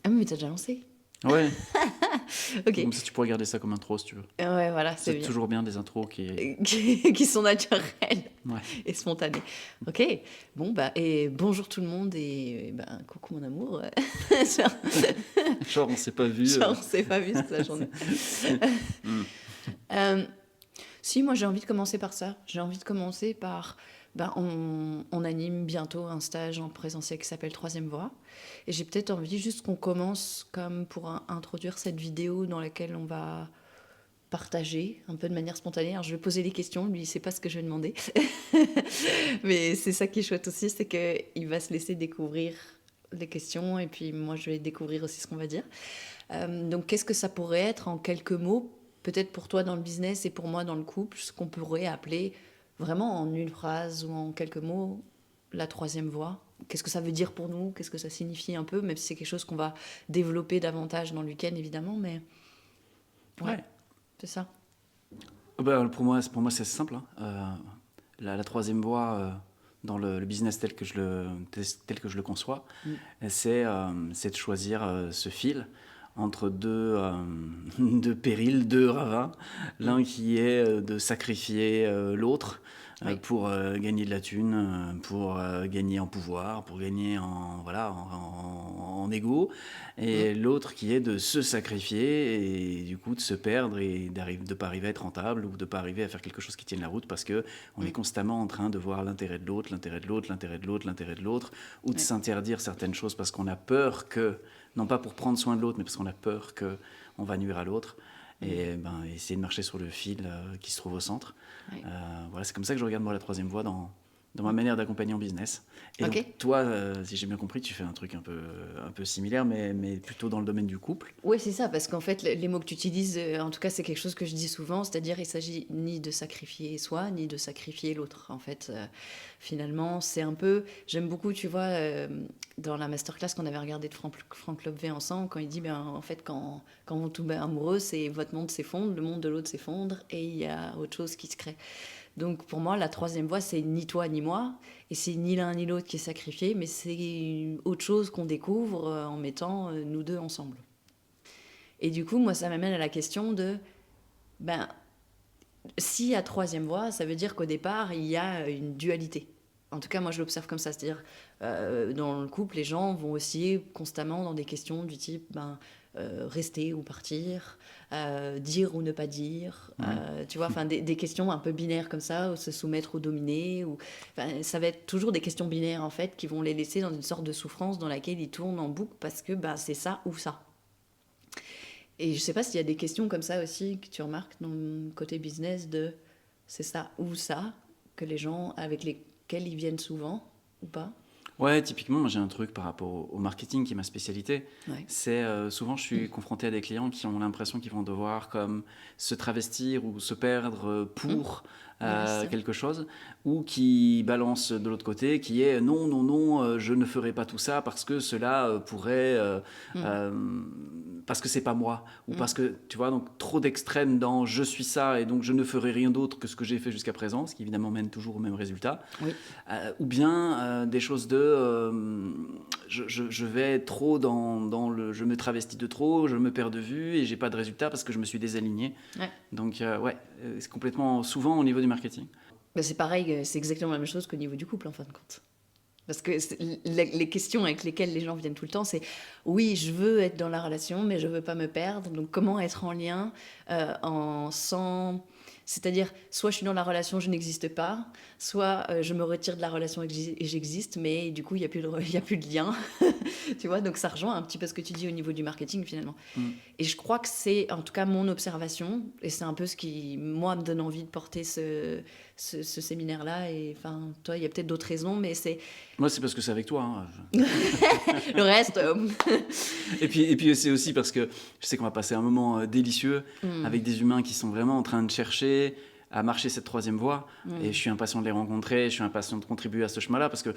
Ah, mais t'as déjà lancé? Ouais, Ok. comme ça tu pourrais garder ça comme intro si tu veux. Ouais, voilà, c'est C'est bien. toujours bien des intros qui... Qui sont naturels Ouais. et spontanés. Ok. Bon, bah, et bonjour tout le monde et ben, coucou mon amour. Genre, Genre on s'est pas vu. genre, on s'est pas vu toute la journée. Hmm. Euh, Si, moi j'ai envie de commencer par ça. J'ai envie de commencer par. Ben, on anime bientôt un stage en présentiel qui s'appelle Troisième Voie. Et j'ai peut-être envie juste qu'on commence comme pour introduire cette vidéo dans laquelle on va partager un peu de manière spontanée. Alors je vais poser des questions, lui il sait pas ce que je vais demander. Mais c'est ça qui est chouette aussi, c'est qu'il va se laisser découvrir les questions et puis moi je vais découvrir aussi ce qu'on va dire. Donc qu'est-ce que ça pourrait être en quelques mots, peut-être pour toi dans le business et pour moi dans le couple, ce qu'on pourrait appeler vraiment en une phrase ou en quelques mots la troisième voie. Qu'est-ce que ça veut dire pour nous? Qu'est-ce que ça signifie un peu? Même si c'est quelque chose qu'on va développer davantage dans le week-end évidemment, mais ouais, Ouais. c'est ça. Bah, pour moi c'est simple, hein. La troisième voie dans le business tel que je le conçois, Mm. c'est de choisir ce fil entre deux périls, deux ravins. Mm. L'un qui est de sacrifier l'autre Oui. pour gagner de la thune, pour gagner en pouvoir, pour gagner en ego, Mm. et l'autre qui est de se sacrifier et du coup de se perdre et de pas arriver à être rentable ou de pas arriver à faire quelque chose qui tienne la route parce que on est Mm. constamment en train de voir l'intérêt de l'autre, l'intérêt de l'autre, l'intérêt de l'autre, l'intérêt de l'autre, ou de Ouais. s'interdire certaines choses parce qu'on a peur que, non pas pour prendre soin de l'autre, mais parce qu'on a peur qu'on va nuire à l'autre. Et essayer de marcher sur le fil qui se trouve au centre. Ouais. Voilà, c'est comme ça que je regarde moi la troisième voie dans ma Mm. manière d'accompagner en business. Et Ok. donc toi, si j'ai bien compris, tu fais un truc un peu similaire, mais plutôt dans le domaine du couple. Oui, c'est ça, parce qu'en fait, les mots que tu utilises, en tout cas, c'est quelque chose que je dis souvent, c'est-à-dire il s'agit ni de sacrifier soi, ni de sacrifier l'autre. En fait, finalement, c'est un peu. J'aime beaucoup, tu vois, dans la masterclass qu'on avait regardé de Franck Lobvé ensemble, quand il dit, ben, en fait, quand vous tombez amoureux, c'est votre monde s'effondre, le monde de l'autre s'effondre, et il y a autre chose qui se crée. Donc pour moi, la troisième voie, c'est ni toi ni moi, et c'est ni l'un ni l'autre qui est sacrifié, mais c'est autre chose qu'on découvre en mettant nous deux ensemble. Et du coup, moi, ça m'amène à la question de, ben, s'il y a troisième voie, ça veut dire qu'au départ, il y a une dualité. En tout cas, moi, je l'observe comme ça. C'est-à-dire, dans le couple, les gens vont osciller constamment dans des questions du type, ben, rester ou partir, dire ou ne pas dire, Ouais. tu vois, enfin, des questions un peu binaires comme ça, ou se soumettre ou dominer, ça va être toujours des questions binaires, en fait, qui vont les laisser dans une sorte de souffrance dans laquelle ils tournent en boucle parce que, ben, c'est ça ou ça. Et je sais pas s'il y a des questions comme ça aussi que tu remarques dans le côté business de c'est ça ou ça, que les gens avec lesquels ils viennent souvent ou pas. Ouais, typiquement, moi j'ai un truc par rapport au marketing qui est ma spécialité. Ouais. C'est souvent je suis confronté à des clients qui ont l'impression qu'ils vont devoir comme se travestir ou se perdre Hum. pour Ouais, c'est ça. quelque chose, ou qui balancent de l'autre côté, qui est non, non, non, je ne ferai pas tout ça parce que cela pourrait, Hum. euh, parce que c'est pas moi, ou Hum. parce que tu vois, donc trop d'extrêmes dans je suis ça et donc je ne ferai rien d'autre que ce que j'ai fait jusqu'à présent, ce qui évidemment mène toujours au même résultat. Oui. Ou bien des choses de je vais trop dans le je me travestis de trop, je me perds de vue et j'ai pas de résultat parce que je me suis désaligné. Ouais. Donc ouais, c'est complètement souvent au niveau du marketing. Ben, c'est pareil, c'est exactement la même chose qu'au niveau du couple en fin de compte. Parce que les questions avec lesquelles les gens viennent tout le temps, c'est oui, je veux être dans la relation, mais je veux pas me perdre. Donc comment être en lien sans. C'est-à-dire, soit je suis dans la relation, je n'existe pas, soit je me retire de la relation et j'existe, mais du coup, il n'y a, y a plus de lien. Tu vois, donc ça rejoint un petit peu ce que tu dis au niveau du marketing finalement. Mm. Et je crois que c'est en tout cas mon observation, et c'est un peu ce qui, moi, me donne envie de porter ce séminaire-là. Et enfin, toi, il y a peut-être d'autres raisons, mais c'est Moi, c'est parce que c'est avec toi, hein. le reste. Et puis c'est aussi parce que je sais qu'on va passer un moment délicieux avec des humains qui sont vraiment en train de chercher à marcher cette troisième voie. Et je suis impatient de les rencontrer, je suis impatient de contribuer à ce chemin-là parce que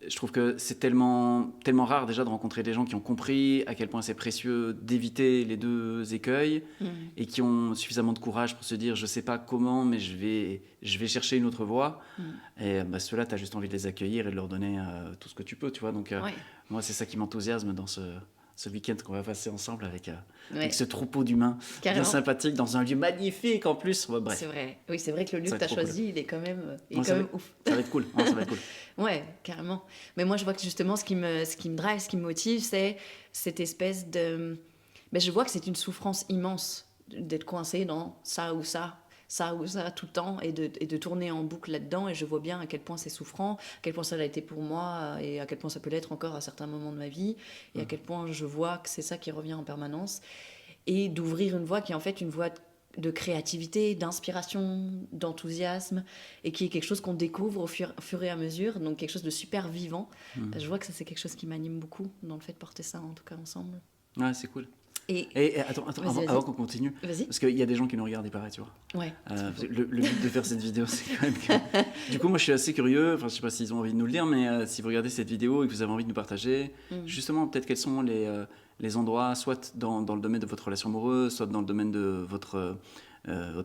je trouve que c'est tellement, tellement rare déjà de rencontrer des gens qui ont compris à quel point c'est précieux d'éviter les deux écueils et qui ont suffisamment de courage pour se dire je sais pas comment mais je vais chercher une autre voie. Et bah, ceux-là, tu as juste envie de les accueillir et de leur donner tout ce que tu peux, tu vois. Donc Ouais. moi, c'est ça qui m'enthousiasme ce week-end qu'on va passer ensemble avec Ouais, ce troupeau d'humains bien carrément. sympathique dans un lieu magnifique en plus. Ouais, bref, C'est vrai. Oui, c'est vrai que le lieu ça que va tu as être trop cool. choisi, il est Ouais, quand même ouf. ça va être cool. Ouais, ça va être cool. Ouais, carrément. Mais moi, je vois que justement, ce qui me drive, ce qui me motive, c'est cette espèce de... Ben, je vois que c'est une souffrance immense d'être coincé dans ça ou ça tout le temps et de tourner en boucle là-dedans. Et je vois bien à quel point c'est souffrant, à quel point ça l'a été pour moi et à quel point ça peut l'être encore à certains moments de ma vie. Et à quel point je vois que c'est ça qui revient en permanence. Et d'ouvrir une voie qui est en fait une voie de créativité, d'inspiration, d'enthousiasme, et qui est quelque chose qu'on découvre au fur et à mesure, donc quelque chose de super vivant. Je vois que ça, c'est quelque chose qui m'anime beaucoup dans le fait de porter ça, en tout cas, ensemble. Ouais, c'est cool. Et Et attends, vas-y, avant qu'on continue, vas-y. parce qu'il y a des gens qui nous regardent et pareil, tu vois. Ouais. Le but de faire cette vidéo, c'est quand même que... Du coup, moi, je suis assez curieux, enfin, je sais pas s'ils ont envie de nous le dire, mais si vous regardez cette vidéo et que vous avez envie de nous partager, justement, peut-être quels sont les endroits, soit dans le domaine de votre relation amoureuse, soit dans le domaine de votre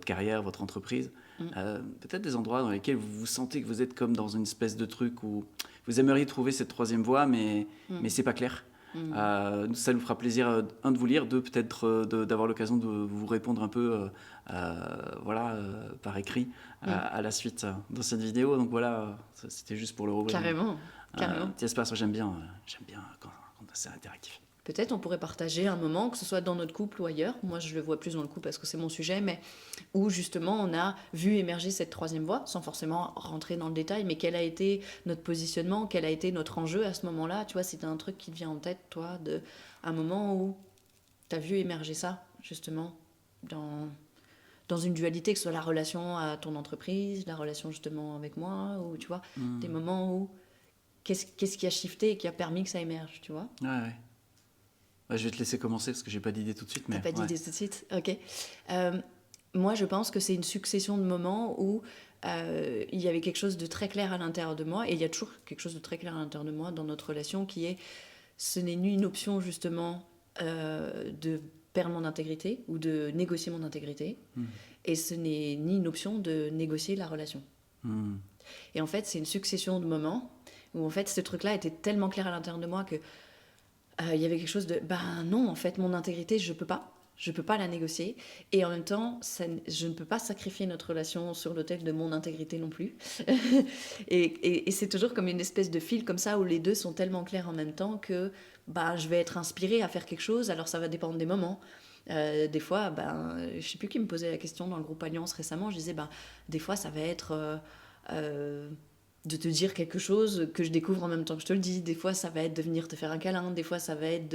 carrière, votre entreprise, peut-être des endroits dans lesquels vous sentez que vous êtes comme dans une espèce de truc où vous aimeriez trouver cette troisième voie, mais c'est pas clair. Ça nous fera plaisir, un, de vous lire, deux, peut-être d'avoir l'occasion de vous répondre un peu par écrit à la suite dans cette vidéo. Donc voilà, c'était juste pour le rouvrir. Carrément, carrément. J'espère, j'aime bien quand c'est interactif. Peut-être on pourrait partager un moment, que ce soit dans notre couple ou ailleurs. Moi, je le vois plus dans le couple parce que c'est mon sujet, mais où justement on a vu émerger cette troisième voie, sans forcément rentrer dans le détail, mais quel a été notre positionnement, quel a été notre enjeu à ce moment-là. Tu vois, si tu as un truc qui te vient en tête, toi, de un moment où tu as vu émerger ça, justement, dans une dualité, que ce soit la relation à ton entreprise, la relation justement avec moi, ou tu vois, des moments où qu'est-ce qui a shifté et qui a permis que ça émerge, tu vois. Ouais. Je vais te laisser commencer parce que j'ai pas d'idée tout de suite. T'as pas d'idée tout de suite. Ok. Moi, je pense que c'est une succession de moments où il y avait quelque chose de très clair à l'intérieur de moi, et il y a toujours quelque chose de très clair à l'intérieur de moi dans notre relation, qui est, ce n'est ni une option justement de perdre mon intégrité ou de négocier mon intégrité, et ce n'est ni une option de négocier la relation. Et en fait, c'est une succession de moments où en fait ce truc-là était tellement clair à l'intérieur de moi que il y avait quelque chose de ben non, en fait mon intégrité je peux pas la négocier, et en même temps je ne peux pas sacrifier notre relation sur l'autel de mon intégrité non plus. et c'est toujours comme une espèce de fil comme ça où les deux sont tellement clairs en même temps que bah, je vais être inspirée à faire quelque chose. Alors ça va dépendre des moments. Des fois, je sais plus qui me posait la question dans le groupe Alliance récemment, je disais des fois ça va être de te dire quelque chose que je découvre en même temps que je te le dis. Des fois, ça va être de venir te faire un câlin. Des fois, ça va être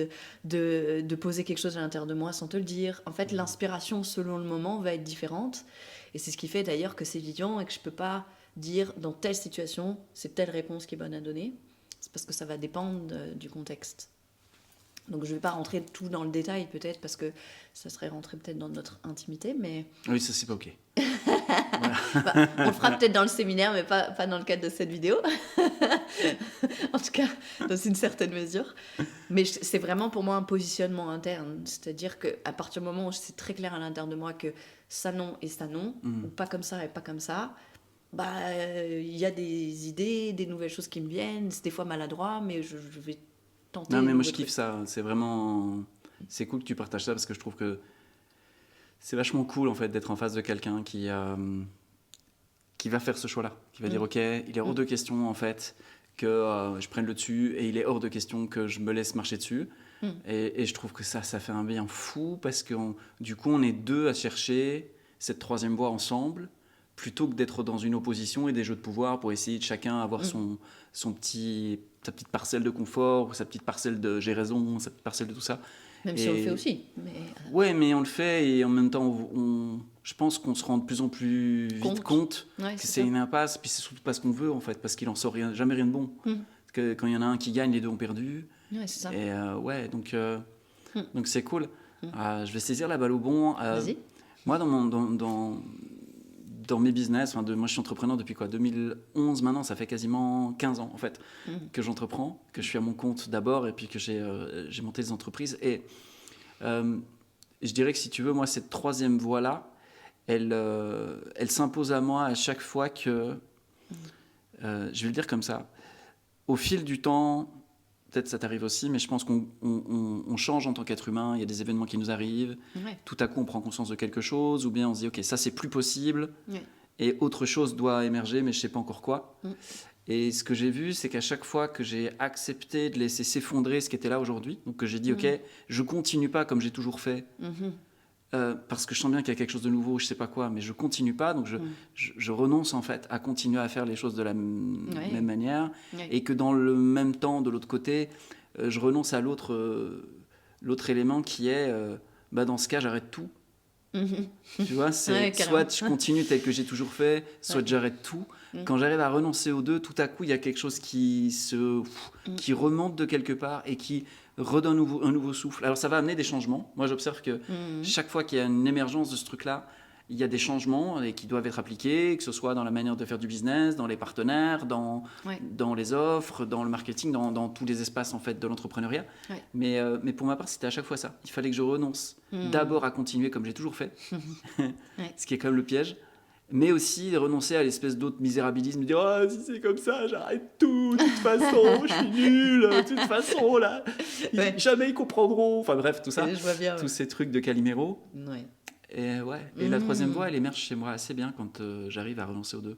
de poser quelque chose à l'intérieur de moi sans te le dire. En fait, l'inspiration, selon le moment, va être différente. Et c'est ce qui fait d'ailleurs que c'est vivant et que je ne peux pas dire dans telle situation, c'est telle réponse qui est bonne à donner. C'est parce que ça va dépendre du contexte. Donc je ne vais pas rentrer tout dans le détail peut-être parce que ça serait rentrer peut-être dans notre intimité, mais... Oui, ça c'est pas ok. On le fera peut-être dans le séminaire, mais pas dans le cadre de cette vidéo. En tout cas, dans une certaine mesure. Mais c'est vraiment pour moi un positionnement interne. C'est-à-dire qu'à partir du moment où c'est très clair à l'intérieur de moi que ça non et ça non, ou pas comme ça et pas comme ça, y a des idées, des nouvelles choses qui me viennent. C'est des fois maladroit, mais je vais tenter. Non, mais moi je kiffe ça. C'est vraiment... C'est cool que tu partages ça parce que je trouve que c'est vachement cool en fait d'être en face de quelqu'un qui va faire ce choix-là, qui va dire ok, il est hors de question en fait que je prenne le dessus, et il est hors de question que je me laisse marcher dessus. Et je trouve que ça fait un bien fou parce que du coup on est deux à chercher cette troisième voie ensemble, plutôt que d'être dans une opposition et des jeux de pouvoir pour essayer de chacun avoir sa petite parcelle de confort, ou sa petite parcelle de j'ai raison, sa petite parcelle de tout ça. Même si on le fait aussi. Ouais, mais on le fait, et en même temps, je pense qu'on se rend de plus en plus vite compte que c'est une impasse. Puis c'est surtout pas ce qu'on veut, en fait, parce qu'il en sort jamais rien de bon. Parce que quand il y en a un qui gagne, les deux ont perdu. Ouais, c'est ça. Et donc c'est cool. Je vais saisir la balle au bon. Vas-y. Moi, dans mes business, moi je suis entrepreneur depuis 2011 maintenant, ça fait quasiment 15 ans en fait que j'entreprends, que je suis à mon compte d'abord, et puis que j'ai monté des entreprises. Et je dirais que si tu veux, moi cette troisième voie-là, elle s'impose à moi à chaque fois que, je vais le dire comme ça, au fil du temps, peut-être ça t'arrive aussi, mais je pense qu'on change en tant qu'être humain. Il y a des événements qui nous arrivent. Ouais. Tout à coup, on prend conscience de quelque chose, ou bien on se dit, OK, ça, c'est plus possible. Ouais. Et autre chose doit émerger, mais je ne sais pas encore quoi. Mm. Et ce que j'ai vu, c'est qu'à chaque fois que j'ai accepté de laisser s'effondrer ce qui était là aujourd'hui, donc que j'ai dit, OK, je continue pas comme j'ai toujours fait, parce que je sens bien qu'il y a quelque chose de nouveau, je sais pas quoi, mais je continue pas, donc je renonce en fait à continuer à faire les choses de la même manière, et que dans le même temps, de l'autre côté, je renonce à l'autre élément qui est, dans ce cas, j'arrête tout. Tu vois, c'est soit je continue tel que j'ai toujours fait, soit j'arrête tout. Quand j'arrive à renoncer aux deux, tout à coup, il y a quelque chose qui remonte de quelque part et qui redonne un nouveau souffle. Alors ça va amener des changements. Moi, j'observe que chaque fois qu'il y a une émergence de ce truc-là, il y a des changements et qui doivent être appliqués, que ce soit dans la manière de faire du business, dans les partenaires, dans les offres, dans le marketing, dans tous les espaces en fait de l'entrepreneuriat. Ouais. Mais pour ma part, c'était à chaque fois ça. Il fallait que je renonce d'abord à continuer comme j'ai toujours fait, ce qui est quand même le piège, mais aussi de renoncer à l'espèce d'autre misérabilisme, de dire oh, si c'est comme ça, j'arrête tout, de toute façon, je suis nul, de toute façon, là, jamais ils comprendront. Enfin bref, tout ça, je vois bien, tous ces trucs de Calimero. Ouais. Et la troisième voie, elle émerge chez moi assez bien quand j'arrive à renoncer aux deux.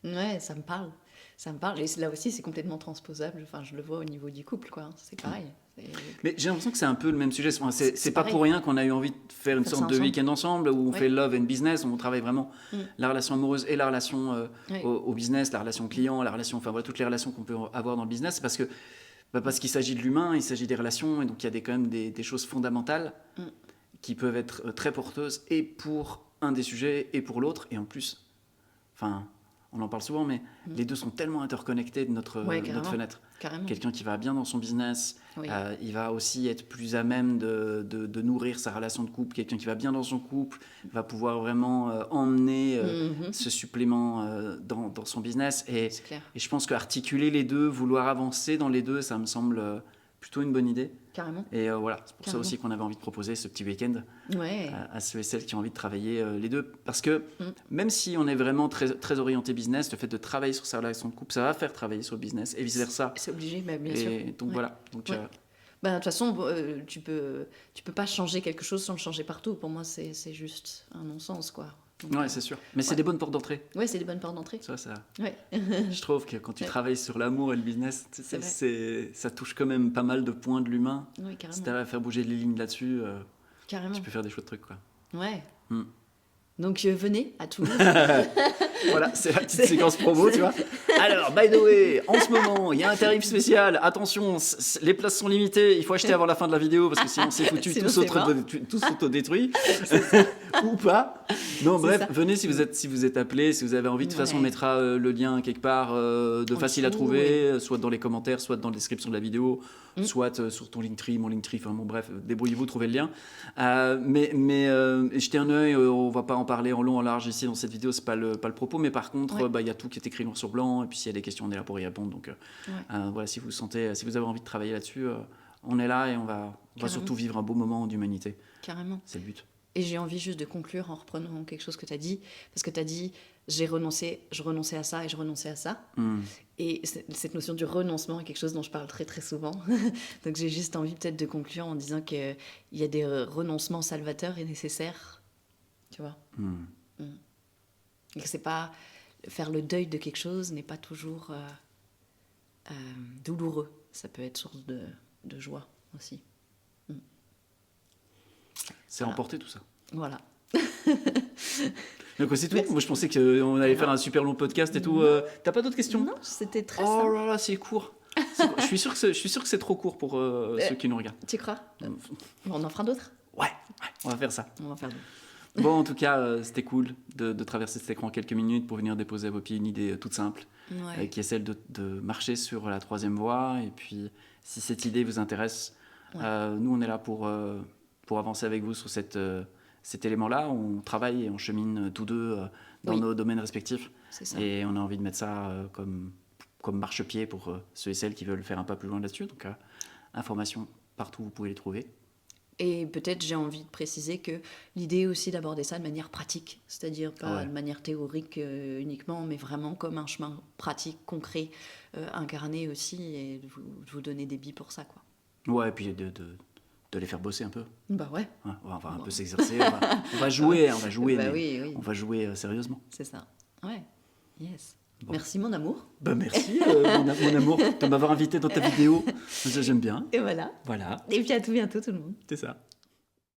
Ouais, ça me parle. Ça me parle. Et là aussi, c'est complètement transposable. Enfin, je le vois au niveau du couple, quoi. C'est pareil. Mais j'ai l'impression que c'est un peu le même sujet. C'est pas pour rien qu'on a eu envie de faire une sorte de week-end ensemble où on fait love and business, où on travaille vraiment la relation amoureuse et la relation au business, la relation client, la relation, enfin voilà, toutes les relations qu'on peut avoir dans le business. Parce qu'il s'agit de l'humain, il s'agit des relations, et donc il y a quand même des choses fondamentales qui peuvent être très porteuses et pour un des sujets et pour l'autre. Et en plus, enfin, on en parle souvent, mais les deux sont tellement interconnectés de notre fenêtre. Carrément. Quelqu'un qui va bien dans son business, il va aussi être plus à même de nourrir sa relation de couple. Quelqu'un qui va bien dans son couple va pouvoir vraiment emmener ce supplément dans son business. Et je pense qu'articuler les deux, vouloir avancer dans les deux, ça me semble plutôt une bonne idée. Carrément. Et voilà, c'est pour ça aussi qu'on avait envie de proposer ce petit week-end à ceux et celles qui ont envie de travailler les deux. Parce que même si on est vraiment très, très orienté business, le fait de travailler sur sa relation de couple, ça va faire travailler sur le business et vice-versa. C'est obligé, mais bien sûr. Donc voilà. Donc, de toute façon, tu peux pas changer quelque chose sans le changer partout. Pour moi, c'est juste un non-sens, quoi. Oui, c'est sûr. Mais c'est des bonnes portes d'entrée. Oui, c'est des bonnes portes d'entrée. Ça. Je trouve que quand tu travailles sur l'amour et le business, ça touche quand même pas mal de points de l'humain. Oui, carrément. Si tu arrives à faire bouger les lignes là-dessus, carrément. Tu peux faire des chouettes trucs, quoi. Ouais. Donc venez à Toulouse. Voilà, c'est la petite séquence promo, tu vois. Alors, by the way, en ce moment, il y a un tarif spécial. Attention, les places sont limitées. Il faut acheter avant la fin de la vidéo parce que sinon c'est foutu, tout s'auto-détruit. Ou pas. Non, bref, venez si vous êtes appelé, si vous avez envie. De toute façon, on mettra le lien quelque part de facile à trouver, soit dans les commentaires, soit dans la description de la vidéo, soit sur ton Linktree, mon Linktree. Enfin bon, bref, débrouillez-vous, trouvez le lien. Mais jetez un œil, on va pas en parler en long, en large ici dans cette vidéo, c'est pas le propos. Mais par contre, y a tout qui est écrit noir sur blanc. Et puis s'il y a des questions, on est là pour y répondre. Donc voilà, si vous avez envie de travailler là-dessus, on est là et on va surtout vivre un beau moment d'humanité. Carrément. C'est le but. Et j'ai envie juste de conclure en reprenant quelque chose que tu as dit. Parce que tu as dit, je renonçais à ça et je renonçais à ça. Et cette notion du renoncement est quelque chose dont je parle très très souvent. Donc j'ai juste envie peut-être de conclure en disant qu'il y a des renoncements salvateurs et nécessaires. Tu vois Et que c'est pas... Faire le deuil de quelque chose n'est pas toujours douloureux. Ça peut être source de joie aussi. C'est emporté tout ça. Voilà. Donc c'est tout. Moi je pensais qu'on allait faire un super long podcast et tout. T'as pas d'autres questions? Non, c'était très simple. Oh là là, c'est court. Je suis sûr que c'est trop court pour ceux qui nous regardent. Tu crois? On en fera d'autres? Ouais, on va faire ça. On va faire d'autres. Bon, en tout cas, c'était cool de traverser cet écran quelques minutes pour venir déposer à vos pieds une idée toute simple, qui est celle de marcher sur la troisième voie. Et puis, si cette idée vous intéresse, nous, on est là pour avancer avec vous sur cet élément-là. On travaille et on chemine tous deux dans nos domaines respectifs. C'est ça. Et on a envie de mettre ça comme marchepied pour ceux et celles qui veulent faire un pas plus loin là-dessus. Donc, informations partout, vous pouvez les trouver. Et peut-être j'ai envie de préciser que l'idée est aussi d'aborder ça de manière pratique, c'est-à-dire pas de manière théorique uniquement, mais vraiment comme un chemin pratique, concret, incarné aussi, et de vous donner des billes pour ça, quoi. Ouais, et puis de les faire bosser un peu. Bah ouais. On va un peu s'exercer, on va jouer, Bah mais oui. on va jouer sérieusement. C'est ça. Ouais. Yes. Bon. Merci mon amour. Bah merci mon amour de m'avoir invité dans ta vidéo. J'aime bien. Et voilà. Voilà, Et puis à tout bientôt tout le monde. c'est ça.